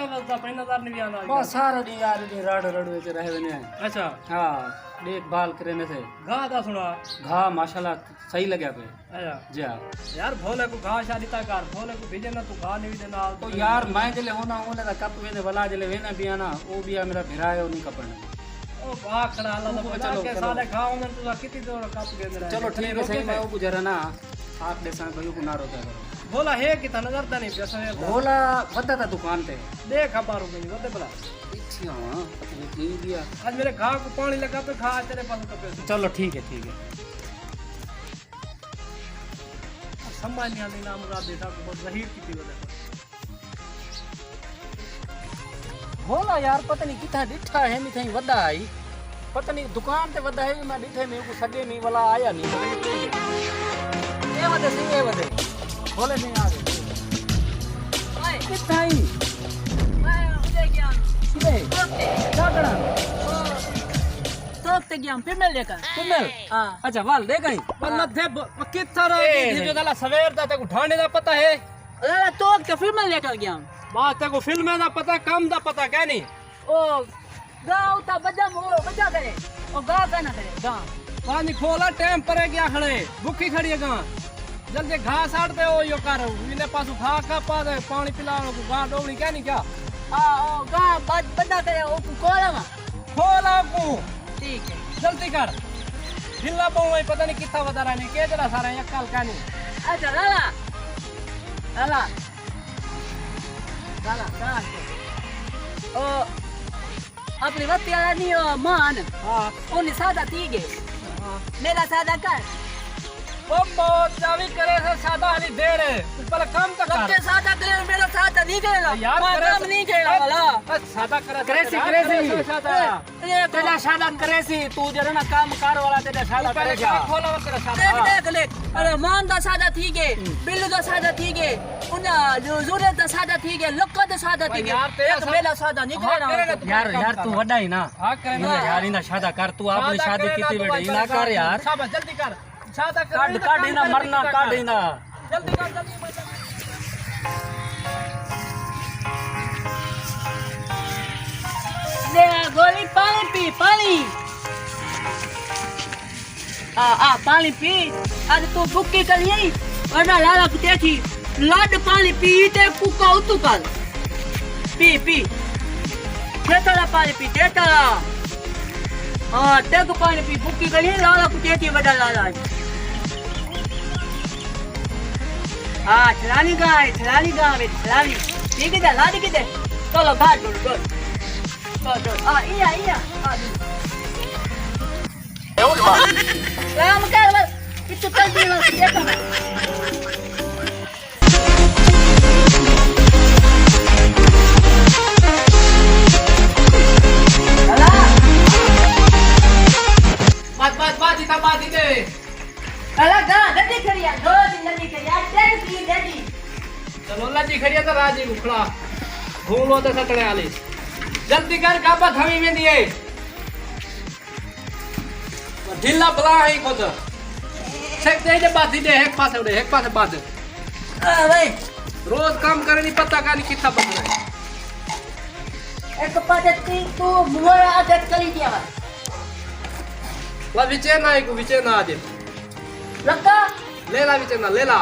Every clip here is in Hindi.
वसदा वसदा पे नजर नहीं आना बस सारा दी यार दी रड़ रड़ च रहे ने। अच्छा हां देखभाल करने से घा दा सुना घा माशाल्लाह सही लगे पे। अच्छा जी हां यार भोले को घा शादी ता कर भोले को भेजे ना तू घा नहीं देना तो यार मैं जले होना ओले दा कप वेने वाला जले वेना बियाना ओ बिया मेरा भिरायो नहीं कपने ओ घा खड़ा अल्लाह दा बचा के साले घाओ में तू कितनी दूर कप दे रहा है। चलो ठीक है सही मैं ओ गुजरा ना आप देसा भाई को नारो करो भोला है कि था नजर ता नहीं पैसा है भोला वदा था दुकान पे देख हमारो में वदे भला अच्छा पता नहीं की दिया आज मेरे घा को पानी लगा पे खा तेरे पास कपे चलो ठीक है सम्मान नहीं नाम मुराद देता को बहुत जहीर की थी वजह भोला यार पता नहीं किथा डिठा है नहीं थई वदा आई पता नहीं दुकान ते वदा है मैं डिठे में को सगे नहीं वाला आया नहीं ये वदे सिंह ये वदे भोले नहीं आ गए ओए किथा आई मैं उधर गया सीधे जागड़ा तो ते गया फिर मिल लेकर तुमल हां अच्छा वाल दे गई वरना थे किथा रही ये गला सवेर दा ते उठाने दा पता है अरे तो के फिर मिल लेकर गया बात ते को फिल्म दा पता काम दा पता क्या नहीं ओ गांव ता बजा करे ओ गांव का ना करे गांव पानी खोला टाइम पर गया खड़े भूखी खड़ी है गां जल्दी घास आड़ दे ओ यो कर इने पासु खा का पा दे पानी पिलानो को गां डोबड़ी क्या नहीं क्या हां ओ गांव बजा करे ओ कोला में खोला को ठीक है जल्दी कर ढिल्ला पाऊं पता नहीं कितना बता रहा नहीं के जरा सारा यक्कल का नहीं अच्छा लाला लाला लाला ओ अपनी वत्ती वाला नहीं ओ मान हां ओने सादा तीगे मेरा सादा कर बम्बो चावी करे से सादा नहीं दे रे पर काम तक कर सबसे सादा करे मेरा सादा नहीं करेगा यार मैं काम नहीं करेगा वाला सादा करे सी तेरा सादा करे सी तू जरा ना काम कार वाला तेरा सादा करेगा खोला तेरा सादा देख अरे मान दा सादा थीगे बिल्लू दा सादा थीगे उन जो जोरे दा सादा थीगे लक्का दा सादा थीगे यार तेरा मेरा सादा नहीं करेगा यार तू वड्डा ही ना हां करे यार इना शादा कर तू आपने शादी की थी बेटा इना कर यार सब जल्दी कर सादा कर काट इना मरना काट इना जल्दी कर जल्दी ले गोली पानी पी पानी पानी पी आज तू भूखी कर यही वरना लाला कुत्ते थी लाड पानी पी ते कुका उतु कर पी पी तेरा पानी पी तेरा हाँ तेरे को पानी पी भूखी कर यही लाला कुत्ते थी बड़ा लाला हाँ चलानी गाय चलानी ठीक है लादी किधर चलो घाट चलो iya ya udah lama kan itu tadi masih ya kan बात इतना बात ही दे अला गा ददी खरिया दो दिन ददी खरिया ददी चलो लजी खड़िया तो राजी उखड़ा घूम लो तो सतड़े आली जल्दी कर कापा थमी में दिए ढिल्ला बला है खुद सेक दे जे बात दे एक पासे बात भाई रोज काम करे नहीं पता का नहीं कितना बच रहा है एक पाटे तू मोरा आदत करी दिया ला विचेना एक विचेना आदे लगा लेला विचेना लेला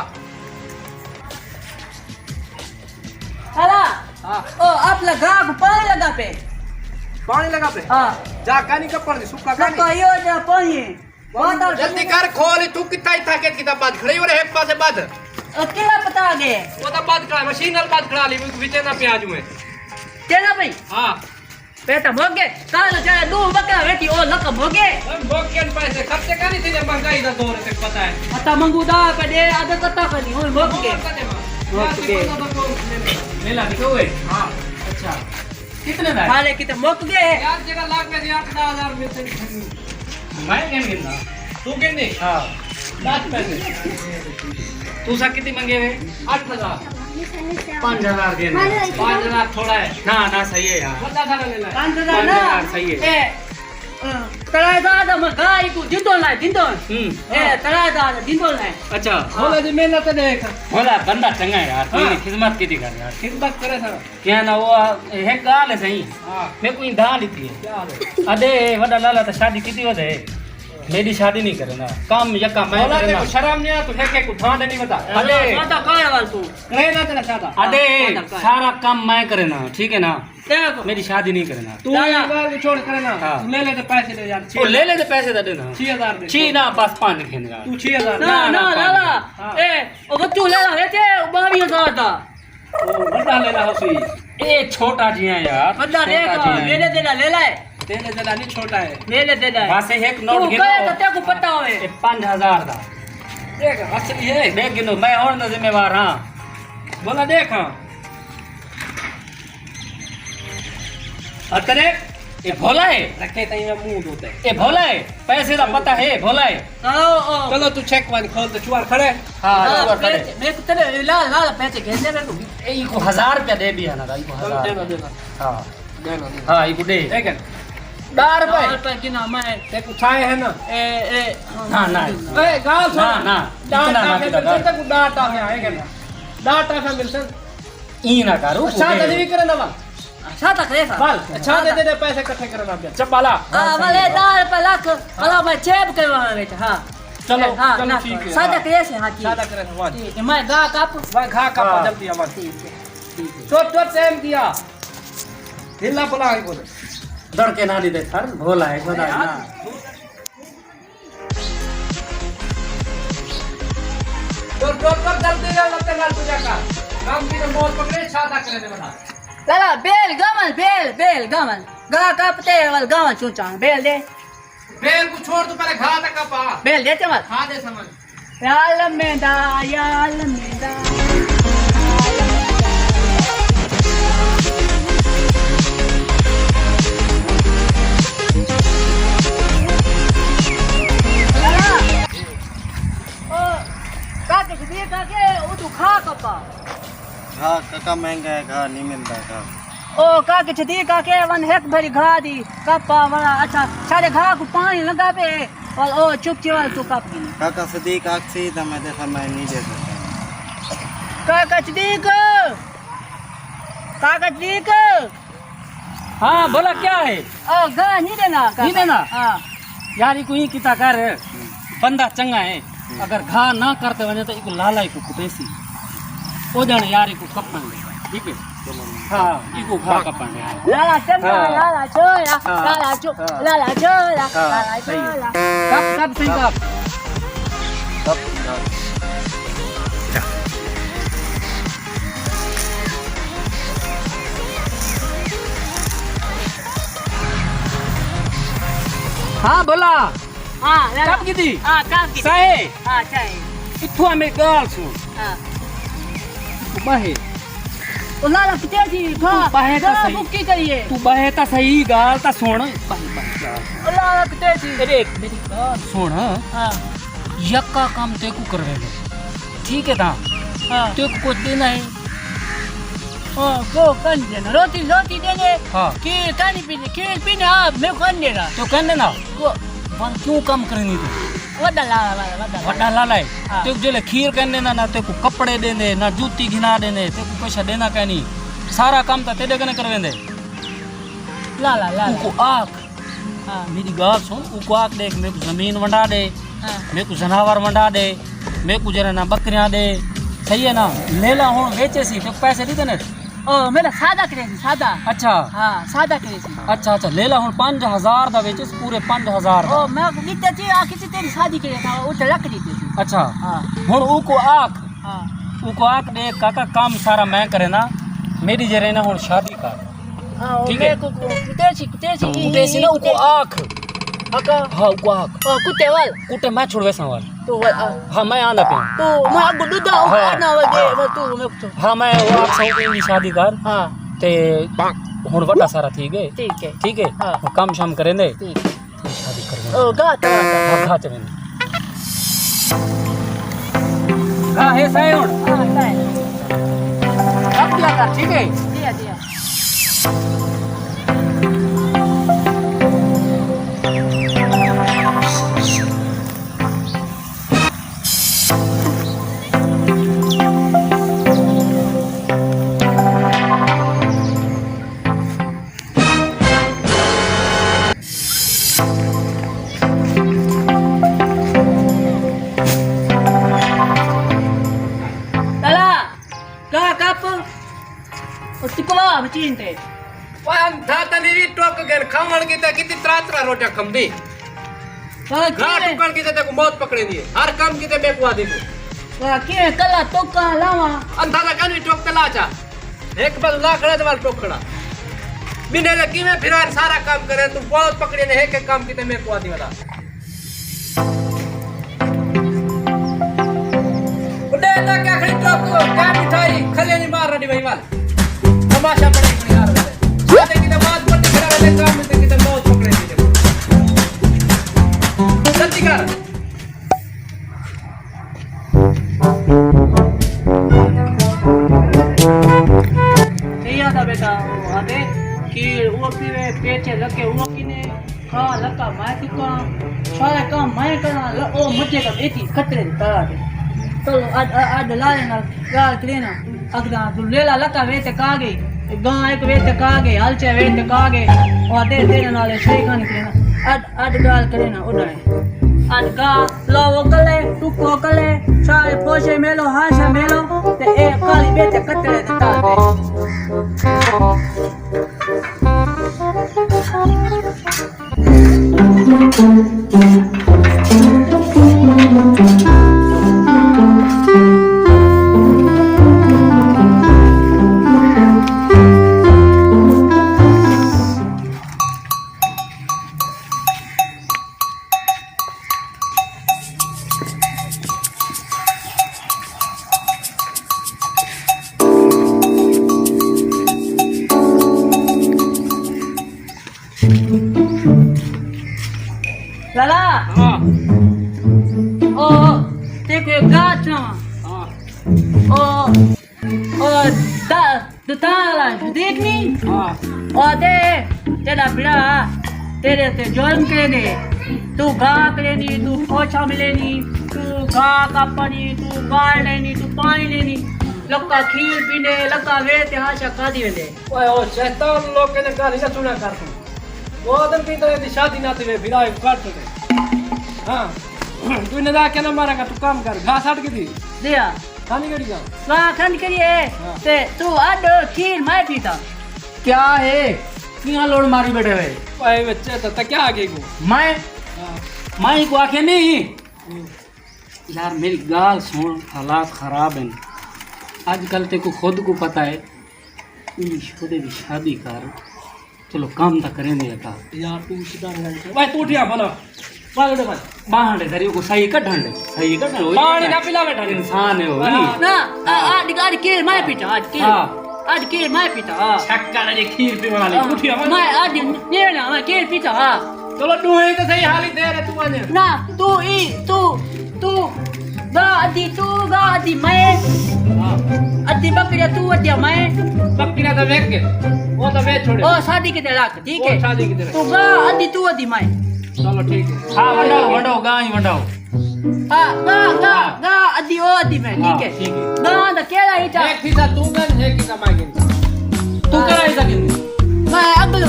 चला हां ओ आप लगा पानी लगा पे हाँ जा कानी कपड़ दे सुक्का कानी लगा यो जा पानी वाटर जल्दी कर खोल तू कितना ही थाके कितना बात खड़ी हो रे एक पासे बात अकेला पता आगे वो तो बात खड़ा मशीन वाली बात खड़ा ली विचेना प्याज में तेरा भाई हां बेटा भोगे काल जाए दो बकरा बेटी ओ लक भोगे हम भोग के पैसे खर्चे का नहीं थे महंगाई दा दौर से पता है आता मंगूदा का दे आदत कता करनी हो भोगे मेला दिखो हुए हां अच्छा कितने का खाले कितने मुक गए यार जगह लाख में 8-10,000 में से मैं केम गिनना तू गिननी हां 10 पैसे तू सा कितनी मंगे रे 8,000 5,000 देना 5,000 थोड़ा है ना सही है यार बड़ा सारा लेना 5,000 ना 5,000 सही है ए कड़ा दादा मैं गाय को जितो लाई है जिंदोल ए तरादार जिंदोल है अच्छा भोला जी मेहनत देख भोला बंदा चंगा है यार हाँ। कोई खिदमत की थी कर यार खिदमत करे था क्या ना वो है गाल है सही हाँ मैं कोई धा लीती है क्या है अरे वडा लाला तो शादी की थी वदे मेरी शादी नहीं करे ना काम यक्का मैं भोला करे ना देखो शर्म नहीं आ तू है के कुठा नहीं बता अरे सादा कार वाल तू रहे ना तेरा सादा अरे हाँ। सारा काम मैं करे ना ठीक है ना देखो मेरी शादी नहीं करे ना तू एक बार छोड़ करे ना हाँ। तू ले ले तो पैसे दे यार ओ ले ले दे पैसे दे देना 6000 दे छी ना बस 5 खेन यार तू 6000 ना ना, ना ना, लाला हाँ। ए ओ बच्चू ले ला लेते 22,000 दा ओ बड़ा ले ला होसी ए छोटा जी है यार बंदा देख ले ले देना ले ले तेरे जला नहीं छोटा है ले ले देना वहां से एक तू नोट कहे गिनो तो तेको पता होवे ए 5000 दा देख असली है देख गिनो मैं और ना जिम्मेवार हां बोला देख हाँ अतरे ये भोला है रखे तई में मुंह धोते ये भोला है पैसे का पता है भोला है चलो ओ चलो तू चेक वन खोल तो चुआर खड़े हां हाँ, चुआ खड़े मेरे को तेरे ला ला पैसे घेरने मेरे को ए इको 1000 रुपया दे दिया ना इको चलो देना 1000 देना हां देना हां इको दे देख 10 रुपए रुपए की ना मैं देख उठाए है ना ए ना ना ए गाल सुन ना ना डाटा इतना ना के कितना मिलते तक डाटा है आएगा ना डाटा का मिलते ई ना करो अच्छा दे भी करे ना बल अच्छा तक रे बल अच्छा दे दे पैसे इकट्ठे करना बिया चपाला हां वाले 10 रुपए लाख वाला मैं चेप करवाना बेटा हां चलो हाँ, चलो ना, ठीक है सादा करे से हां सादा करे वन ठीक है मैं गा काप वन खा का हाँ। जल्दी आवाज ठीक है ठीक है छोट छोट टाइम दिया हिलना बुला के बोले डर के ना दी दे सर भोला है खुदा है ना छोट छोट छोट जल्दी जा लगते लाल पूजा का काम की तो मौत पकड़े छाता करे दे बता लाला बेल गमन गा कापते वाल गमन चूचा बेल दे बेल को छोड़ तू पहले घा तक का पा बेल देते मत खा दे समझ याल में दा काके दिए काके वो तू खा कपा हाँ काका महंगा है घा नहीं मिलता घा ओ काके छदी काके वन हेक भरी घा दी कपा वाला अच्छा सारे घा को पानी लगा पे और ओ चुप चुप तू कप की काका सदीक आखसी था मैं देखा मैं नहीं दे सकता काका छदी हां भोला क्या है ओ घा नहीं देना काका। नहीं देना? हाँ यार इको ही किता कर बंदा चंगा है अगर घा ना करते वने तो इको लाला इको कुटेसी ओ जण यार इको कपन ले ठीक है हां इको घा कपन ले लाला चंगा हाँ। लाला छोरा हाँ। लाला चो हाँ। लाला छोरा हाँ, लाला सही है। छोरा कब सही कब तब हां भोला हाँ लाला कब की थी हाँ कब की साहे हाँ चाहिए इथु हमें गाल सु हाँ बाहे ओ लाला कितने थी घा बाहे तो घा सही। बुक्की करिए तू बाहे ता सही गाल ता सुन बाहे ओ लाला कितने थी अरे मेरी गाल सुन हाँ यक्का काम ते को करवे ठीक है ता हाँ ते को कुछ देना है ओ को कन देना रोटी देने हाँ खीर पानी पीने खीर पीने हाँ मैं कौन देगा तो कहने ना को वन क्यों कम करनी तू वड्डा लाला वड्डा वड्डा लाला है हाँ। ते जेले खीर कहने ना ते को कपड़े देने ना जूती घिना देने ते को पैसा देना कहनी सारा काम ता तेरे कने करवेंदे लाला लाला उको आख हाँ मेरी गाल सुन उको आख देख मेरे को जमीन वंडा दे हाँ मेरे को जनावर वंडा दे मेरे को जरा ना बकरियां दे सही है ना लेला हो बेचे सी तो पैसे नहीं देने ओ मेरा सादा करेगी सादा अच्छा हाँ सादा करेगी अच्छा अच्छा लेला हो 5000 दा बेचे पूरे 5000 ओ मैं कितने थी आ कितनी तेरी शादी करे था वो तो लकड़ी थी अच्छा हाँ हुन उको आख हाँ उको आख दे काका काम सारा मैं करे ना मेरी जरे ना हुन शादी कर हाँ वो ठीक है। मेरे को कितने थी उठे सी ना उको आख अका हाँ उको आख ओ कुत्ते वाल कुटे मैं छोड़वे सवाल तो हाँ मैं आंदा पे तो मैं आपको दूध दूँ हाँ। ना वो दे वो तू मेरे को हाँ मैं वो आप सब की शादी कर हाँ ते हुन वड्डा सारा ठीक है ठीक है ठीक है हाँ। वो काम शाम करेंदे ठीक है ते शादी कर ओ गाता हाँ घा चलेंदे घा है सही हुन हाँ है कब दिया कर ठीक है दिया दिया बचीन थे पान था तनी भी टोक गन खावण की ते कितनी त्रात्रा रोटियां खंबी वाह घा टुकण की ते को मौत पकड़े दिए हर काम की ते बेकुआ दी के कला तो का लावा अंधारा कन भी टोक तला चा एक बार लाखड़ा दे वाल टोकड़ा बिने लगी में फिर सारा काम करे तू बहुत पकड़े ने एक काम की ते मैं कुआ दी वाला उड़े ता क्या खड़ी टोक क्या मिठाई खले नहीं मार रही भाई वाल तमाशा पड़े नहीं यार साथे की ते बात पट्टी करा वाले काम में की ते मौत पकड़े दी जल्दी कर बेटा आते कि वो पीवे पेचे लगे वो किने खा लका मैं का सारा काम मैं करना ओ मुझे का बेटी खतरे ता तो आज लाले ना गाल क्लीना अगदा तू लेला लका वेते का गई गां एक वेते का गई हलचे वेते का गई और दे तेरे नाले सही खाने क्लीना आज गाल करे ना उड़ाए आज गा लो कले टुको कले सारे पोछे मेलो हाशा मेलो ते ए काली बेटे कतरे ता लाला हां ओ देखो गाछ ना हां ओ ताला देखनी हां ओ दे तेरा बिड़ा तेरे से जोन करे दे तू गा करे नी तू पोछा मिलेनी तू गा का पानी तू गाल लेनी तू पानी लेनी लक्का खीर पीने लक्का वे ते हाशा खादी वेंदे ओए ओ शैतान लोग ने गाली ना सुना कर तू वो दिन की तो शादी ना थी फिर आए काट दे हां तू ने जा के ना मारेगा तू काम कर घास हट की थी दिया खानी गड़ी का वाह खंड करिए ते तू आड खीर मैं पीता क्या है किया लोड मारी बैठे हुए ओए बच्चे तो क्या आगे को मैं को आखे नहीं यार मेरी गाल सुन हालात खराब हैं आजकल ते को खुद को पता है खुद भी शादी कर चलो काम तो करें नहीं था यार तू सीधा नहीं भाई तू उठिया बोलो बागड़े भाई बाहर धरी को सही कटन पानी ना पिला बेटा इंसान है वो ना आज खीर मैं पीता आज खीर मैं पीता छक्का लगे खीर पी वाली उठिया मैं आज ये ना मैं खीर पीता चलो डूहे तो सही हाली दे रे तू आने ना तू गा आदि मैं आदि बकरिया तू आदि मैं बकरिया तो वेच के वो तो वेच छोड़े ओ शादी के लाख ठीक है शादी की तरह तू गा आदि तू आदि मैं चलो ठीक है हाँ वंडाओ गाय वंडाओ गा आदि ओ आदि मैं ठीक है गा दा केला ही चा एक हिस्सा तू गन है कि कमाई गिन तू करा ऐसा कितनी मैं अगलू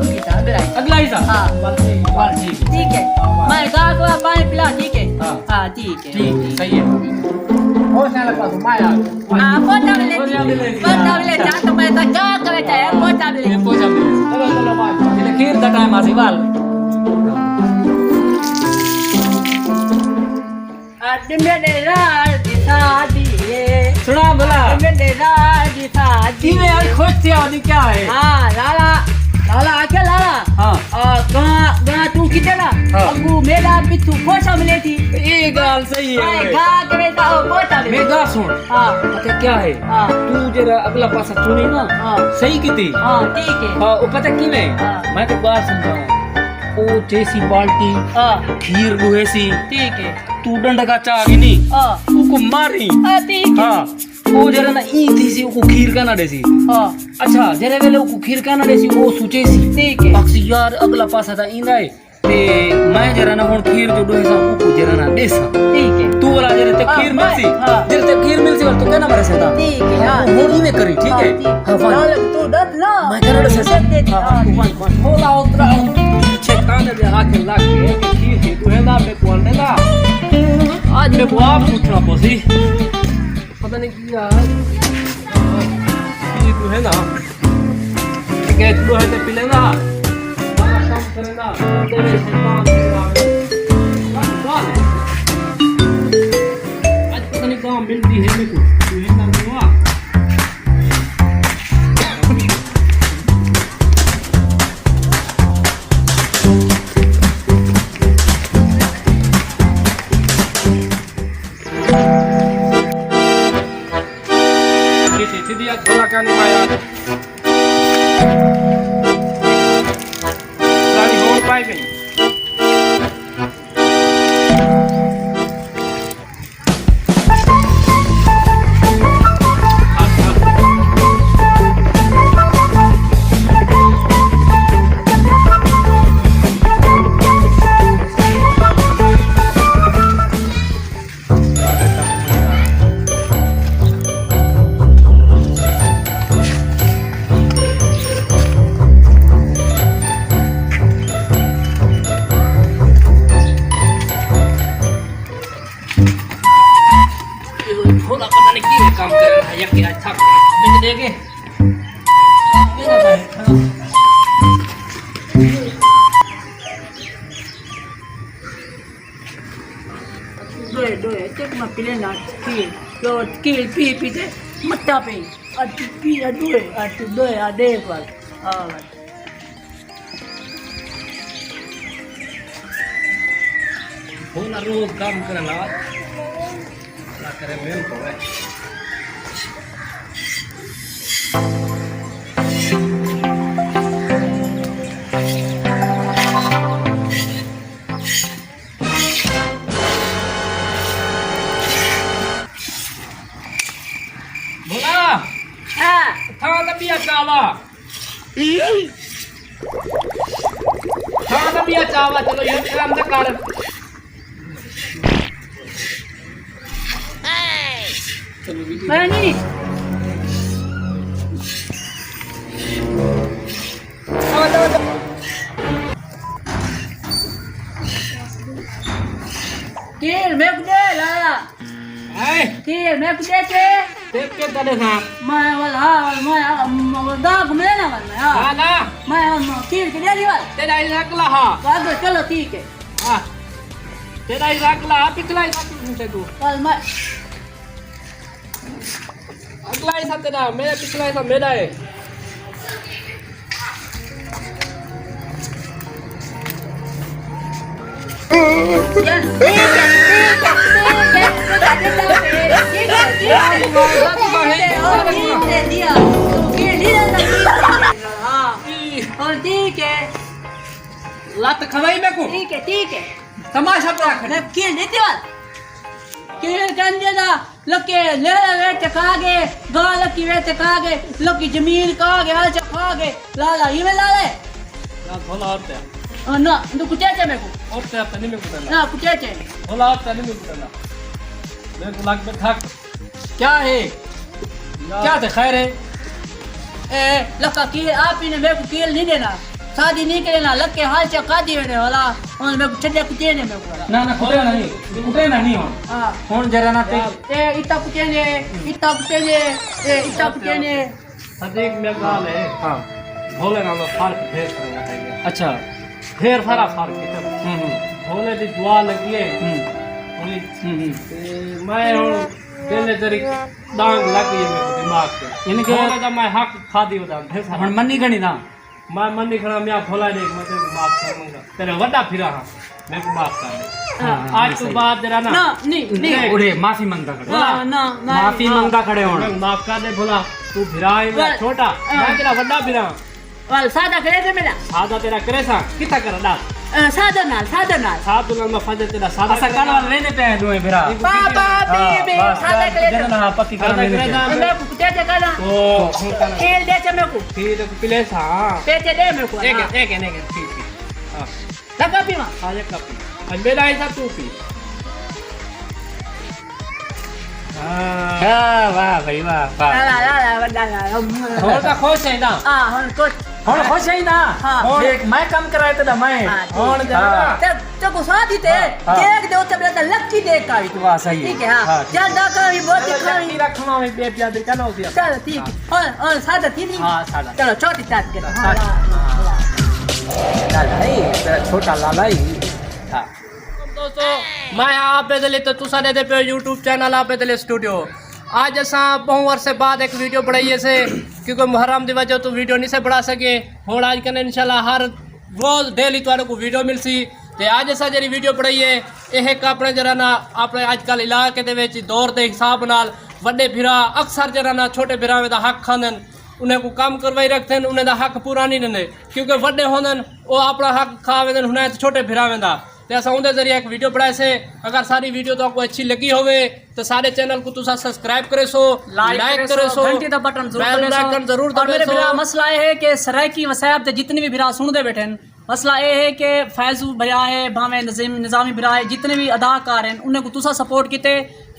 की था अगला हिस्सा हाँ बाल ठीक है मैं गा को पानी पिला ठीक है हाँ। हाँ ठीक है ठीक सही है हो साला पास माया हाँ पोता ले जा तो मैं तो जा करे चाहे पोता ले चलो चलो बात એટલે ખીર दा टाइम आसी वाल आज मेरे राज की शादी है सुना बोला मेरे राज की शादी की में यार खुश थी आदि क्या है हाँ लाला आके लाला हाँ गा तू किधर हाँ। अबू मेरा बिट्टू पोछा मिले थी ये गाल सही है गा करे तो पोछा मिले मैं गा सुन हाँ पता क्या है हाँ तू जरा अगला पासा चुनी ना हाँ सही की थी हाँ ठीक है हाँ वो पता की में हाँ। मैं तो बात समझा ओ जैसी बाल्टी हाँ खीर गुहेसी ठीक है तू डंड का चागी नहीं हाँ उको मारी ठीक है हाँ वो जरा ना ई थी सी उको खीर का ना देसी हाँ अच्छा जरे वेले उको खीर का ना देसी वो सोचे सी ठीक है अक्सी यार अगला पासा था इंदा है ते मैं जरा ना हुन खीर जो डोहे सा उको जरा ना देसा ठीक है तू वाला जरे ते हाँ, खीर मिलसी हाँ। जरे ते खीर मिलसी वाला तू कहना मरे से था ठीक है हाँ होड़ी में करी ठीक है हाँ फाइन तू दत ना मैं करा से हाँ फाइन होला उतरा छेकाने दे आके लाग के खीर के तू है ना पे बोलने ना आज मैं को आप पूछना पोसी पता नहीं क्या ये तू है ना के तू है ते पिलेगा बड़ा काम करेगा तेरे शैतान तेरा आज पता नहीं कहाँ मिलती है मेरे को तू है ना हुआ सीधी आज भला का नहीं पाया गाड़ी हो पाई गई थोड़ा पता नहीं क्या काम कर रहा है या अच्छा बिन देगे दोए चेक में पिले ना कील पी दे मट्टा पे अट पी दोए आ दे पर हां थोड़ा रोज काम करना क्या करे मेल को है बोला हां था तबिया चावा चलो ये काम तक कर नहीं कील मैं कुछ लाया कील मैं कुछ देख के तले था मैं वाला मैं दाग में ना वाला हां ना मैं कील के दे वाला तेरा इलाक ला हां आगे चलो ठीक है हां तेरा इलाक ला पिछला इलाक से तू कल मैं अगला हिस्सा तेरा मेरा पिछला हिस्सा मेरा है ठीक है लत खवाई मेरे को ठीक है तमाशा क्या करे कील देती वाल कील कंजे दा लके ले वेच खागे गा लकी वेच खागे लकी जमीन खागे हल खागे लाला ये लाले ना थोड़ा होता है ना तू कुछ है मेरे को होता है तने में कुछ ना कुछ है थोड़ा होता है में कुछ ना मेरे को लग में थक क्या है क्या थे खैर है ए लका कील आप ही ने मेरे को कील नहीं देना शादी नहीं करना लग के हाल चका दी मैंने वाला और मेरे को छड़िया कुछ नहीं मेरे को ना ना कुटे नहीं हो हां कौन जरा ना ते ए इतना कुछ ने इतना कुछ ने सदीक में गाल है हां भोले ना लो फर्क भेज करना है अच्छा ढेर सारा फर्क है भोले दी दुआ लगी है मैं पहले तरी डांग लगी है मेरे दिमाग पे इनके भोले का मैं हक खा दियो था ढेर सारा हण मनी घणी ना मैं मन नहीं खड़ा मैं भोला नहीं मैं तेरे को माफ कर दूंगा तेरे वड्डा फिरा हां मेरे को माफ कर दे आज तो बात जरा ना ना नहीं उड़े माफी मांगता खड़े ना माफी मांगता खड़े होण माफ कर दे भोला तू फिरा है मैं छोटा मैं तेरा वड्डा फिरा वाल सादा करे थे मेरा सादा तेरा करे सा कितना कर डा सादा नाल सादु में फजे तेरा सादा असा काल वाले रहने पे दोए फिरा पापा बे सादा करे थे जरा ना पक्की कर लेने मैं को कुछ जगह ना ओ खेल दे चे मेरे को फिर पिले सा पेचे दे मेरे को एक ठीक हां लगा पी मां आज कपी आज मेरा ऐसा तू पी हां वाह भाई वाह ला वड्डा ला थोड़ा खुश है ना हां हुन कुछ हुन खुश है ना हाँ। देख मैं काम कराए तो मैं हाँ, कौन जरा को शादी थे हाँ। केक दे उते बता लक्की दे का भी वाह सही है ठीक है हाँ हाँ, चल दा का भी बहुत खाई रखना है बे प्यादे चलो दिया चल ठीक है और सादा थी थी हाँ सादा चलो छोटी तात के लाला है तेरा छोटा लाला ही हाँ दोस्तों मैं आप बेदले तो तुसा दे पे यूट्यूब चैनल आप बेदले स्टूडियो आज असा बहुत वर्ष बाद एक वीडियो बनाइए से क्योंकि मुहर्रम की वजह तो वीडियो नहीं से बढ़ा सके हुण आज कने इंशाल्लाह हर रोज डेली तुहानू को वीडियो मिलसी ते आज असा जी वीडियो बनाइए एक अपने जरा ना अपने अजकल इलाके दे विच दौर के हिसाब नाल वड्डे भिरा अक्सर जरा ना छोटे भिरावे दा हक खांदन उन्हें को काम करवाई रखते हैं उन्हें दा हक पूरा नहीं देंगे क्योंकि वड्डे होंदन वो अपना हक खा वेंदे हुणे तो छोटे भिरावे दा ते असां उनके जरिए एक वीडियो बनाए से अगर सारी वीडियो तो आपको अच्छी लगी होवे तो सारे चैनल को तुसा सब्सक्राइब करे सो लाइक करे सो घंटी दा बटन बेल आइकन जरूर और मेरे दबाए भरा सो मसला ये है कि सरायकी वसायब ते जितने भी भरा सुनते बैठे हैं मसला ये है कि फैजू भरा है भावे निजामी भरा है जितने भी अदाकार हैं उन्हें को तुसा सपोर्ट किते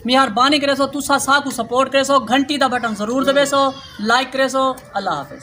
मेहरबानी करे सो तुसा सा को सपोर्ट करे सो घंटी दा बटन जरूर दबे सो लाइक करे सो अल्लाह हाफिज।